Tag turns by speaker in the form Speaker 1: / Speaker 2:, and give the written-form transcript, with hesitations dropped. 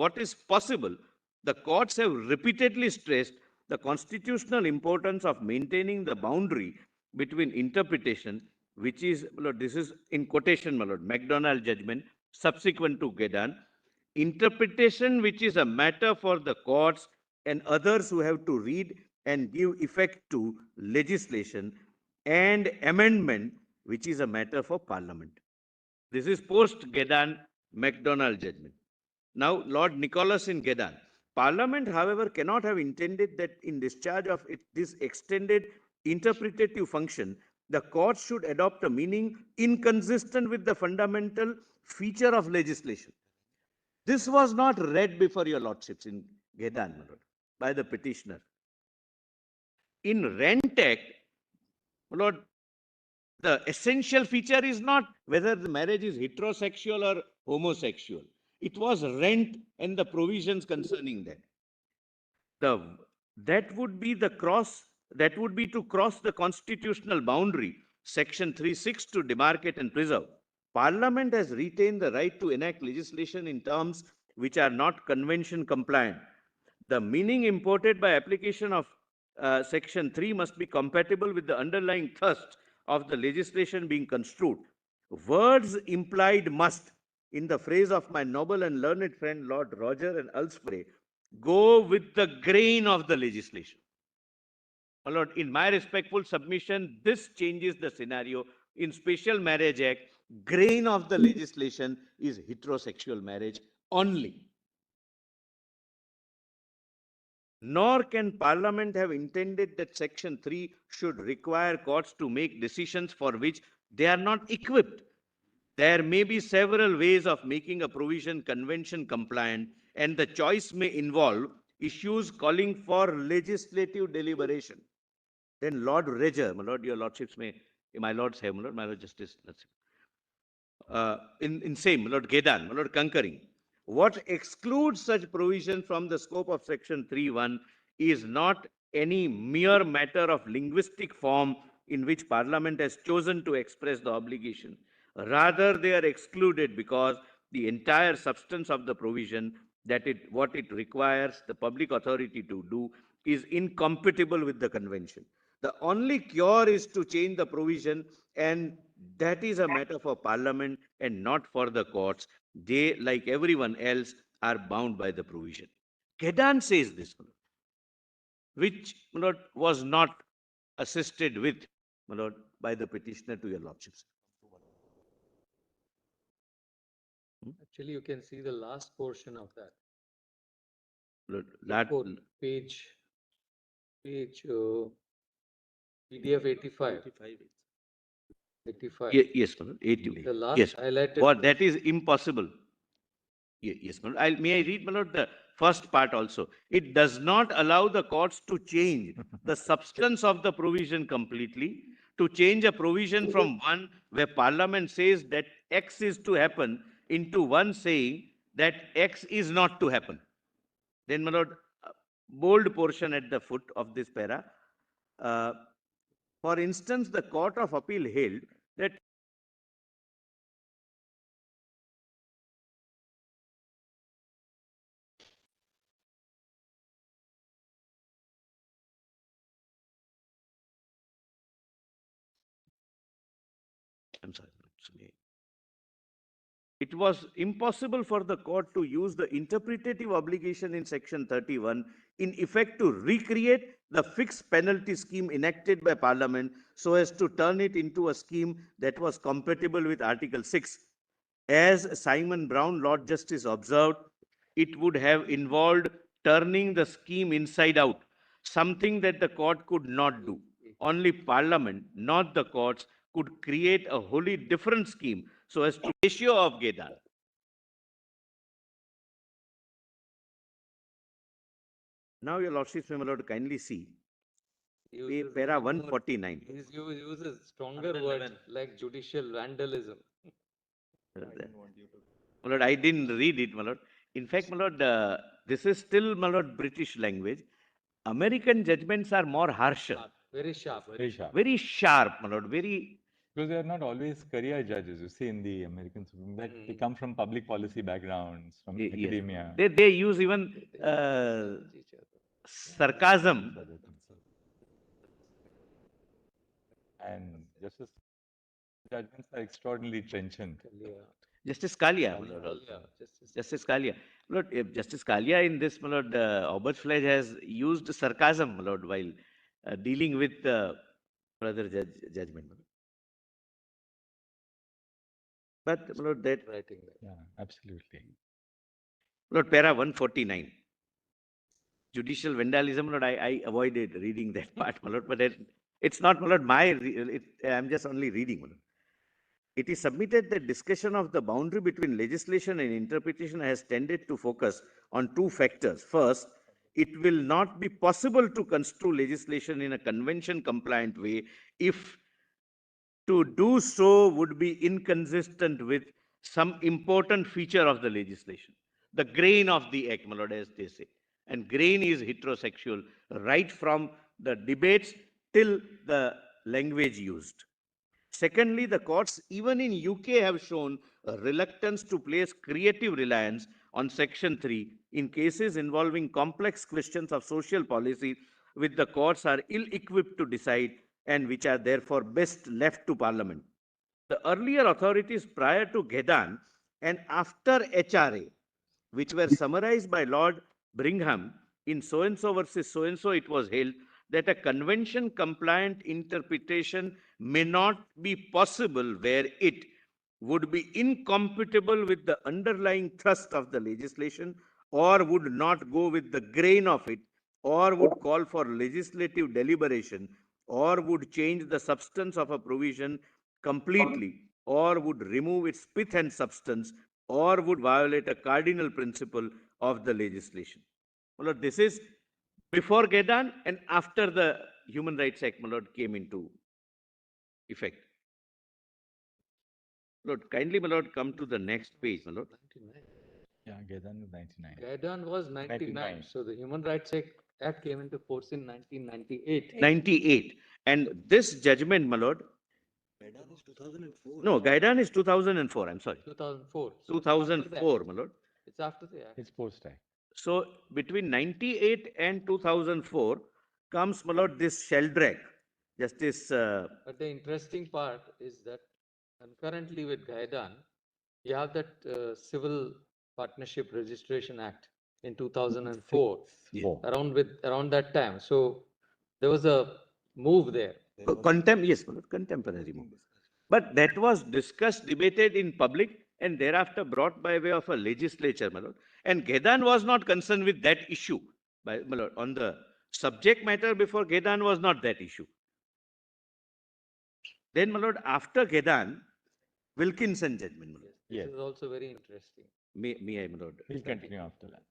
Speaker 1: what is possible, the courts have repeatedly stressed the constitutional importance of maintaining the boundary between interpretation, which is, my lord, this is in quotation, my lord, McDonald judgment, subsequent to Gedan, interpretation which is a matter for the courts and others who have to read and give effect to legislation, and amendment which is a matter for parliament. This is post-Gedan MacDonald judgment. Now, Lord Nicholas in Gedan. Parliament, however, cannot have intended that in discharge of this extended interpretative function, the court should adopt a meaning inconsistent with the fundamental feature of legislation. This was not read before your lordships in Gedan, my lord, by the petitioner. In Rent Act, my lord, the essential feature is not whether the marriage is heterosexual or homosexual. It was rent and the provisions concerning that. That would be to cross the constitutional boundary, section 3(6), to demarcate and preserve. Parliament has retained the right to enact legislation in terms which are not convention compliant. The meaning imported by application of section 3 must be compatible with the underlying thrust of the legislation being construed. Words implied must, in the phrase of my noble and learned friend Lord Roger and Aylesbury, go with the grain of the legislation. My lord, in my respectful submission, this changes the scenario. In Special Marriage Act, grain of the legislation is heterosexual marriage only. Nor can Parliament have intended that section 3 should require courts to make decisions for which they are not equipped. There may be several ways of making a provision convention compliant, and the choice may involve issues calling for legislative deliberation. Then Lord Reger, my lord, your lordships may, my lords have, my lord Justice, in same, my lord Gedan, my lord concurring. What excludes such provision from the scope of section 3(1) is not any mere matter of linguistic form in which Parliament has chosen to express the obligation. Rather, they are excluded because the entire substance of the provision, what it requires the public authority to do, is incompatible with the convention. The only cure is to change the provision, and that is a matter for Parliament and not for the courts. They, like everyone else, are bound by the provision. Gedan says this, which, my lord, was not assisted with, my lord, by the petitioner to your lordships.
Speaker 2: Actually, you can see the last portion of that.
Speaker 1: Lord,
Speaker 2: page PDF 85. 85.
Speaker 1: Yes, my lord, 80.
Speaker 2: The last
Speaker 1: Yes,
Speaker 2: highlighted.
Speaker 1: what that is impossible. Yes, my lord. May I read, my lord, the first part also? It does not allow the courts to change the substance of the provision completely, to change a provision from one where Parliament says that X is to happen into one saying that X is not to happen. Then, my lord, bold portion at the foot of this para. For instance, the Court of Appeal held that I'm sorry. It was impossible for the court to use the interpretative obligation in section 31 in effect to recreate the fixed penalty scheme enacted by Parliament so as to turn it into a scheme that was compatible with Article 6. As Simon Brown, Lord Justice, observed, it would have involved turning the scheme inside out, something that the court could not do. Only Parliament, not the courts, could create a wholly different scheme so as to ratio of Gedan. Now, your lordships, may my lord kindly see para 149.
Speaker 2: He uses stronger words like judicial vandalism.
Speaker 1: My lord, I didn't read it, my lord. In fact, my lord, this is still, my lord, British language. American judgments are more harsher.
Speaker 2: Very sharp.
Speaker 1: Very sharp, my lord. Very,
Speaker 3: Because they are not always career judges, you see, in the American Supreme Court. They come from public policy backgrounds, from
Speaker 1: Yes.
Speaker 3: academia.
Speaker 1: They use even
Speaker 2: Challenge each other.
Speaker 1: sarcasm.
Speaker 3: And justice judgments are extraordinarily trenchant.
Speaker 2: Yeah.
Speaker 1: Justice Kalia.
Speaker 3: Kalia.
Speaker 1: my lord, also.
Speaker 2: Yeah,
Speaker 1: Justice Kalia. My lord, Justice Kalia in this, my lord, Oberfläche has used sarcasm, my lord, while dealing with further judgment. my lord. But, my lord, that,
Speaker 2: writing that.
Speaker 3: Yeah, absolutely.
Speaker 1: Lord, para 149. Judicial vandalism, Lord, I avoided reading that part, my lord, but it's not, my lord, I'm just only reading, my lord. It is submitted that discussion of the boundary between legislation and interpretation has tended to focus on two factors. First, it will not be possible to construe legislation in a convention compliant way if to do so would be inconsistent with some important feature of the legislation. The grain of the act, my lord, as they say. And grain is heterosexual, right from the debates till the language used. Secondly, the courts, even in UK, have shown a reluctance to place creative reliance on Section 3 in cases involving complex questions of social policy, which the courts are ill-equipped to decide and which are therefore best left to Parliament. The earlier authorities prior to Gedan and after HRA, which were summarized by Lord Brigham in so and so versus so and so, it was held that a convention compliant interpretation may not be possible where it would be incompatible with the underlying thrust of the legislation or would not go with the grain of it or would call for legislative deliberation or would change the substance of a provision completely or would remove its pith and substance or would violate a cardinal principle of the legislation. My lord, this is before Gedan and after the Human Rights Act, my lord, came into effect. Lord, kindly, my lord, come to the next page, my lord.
Speaker 2: 99.
Speaker 3: Yeah, Gedan was 99.
Speaker 2: Gaidan was 99.
Speaker 3: 99.
Speaker 2: So the Human Rights Act came into force in 1998.
Speaker 1: 98. And this judgment, my lord, no, Gaidan is 2004, I'm sorry.
Speaker 2: 2004. So
Speaker 1: 2004, my lord.
Speaker 2: it's after the act.
Speaker 3: It's post-act.
Speaker 1: So between 98 and 2004 comes, my lord, this Sheldrake, Justice.
Speaker 2: But the interesting part is that concurrently with Gaidan, you have that Civil Partnership Registration Act in 2004,
Speaker 3: Four.
Speaker 2: around that time. So there was a move there.
Speaker 1: Yes, my lord, contemporary move. But that was discussed, debated in public, and thereafter brought by way of a legislature, my lord. And Gedan was not concerned with that issue, my lord. On the subject matter before Gedan was not that issue. Then, my lord, after Gedan, Wilkinson judgment, my lord.
Speaker 2: This
Speaker 3: Yes.
Speaker 2: is also very interesting.
Speaker 1: May I, my lord?
Speaker 3: We'll continue after that.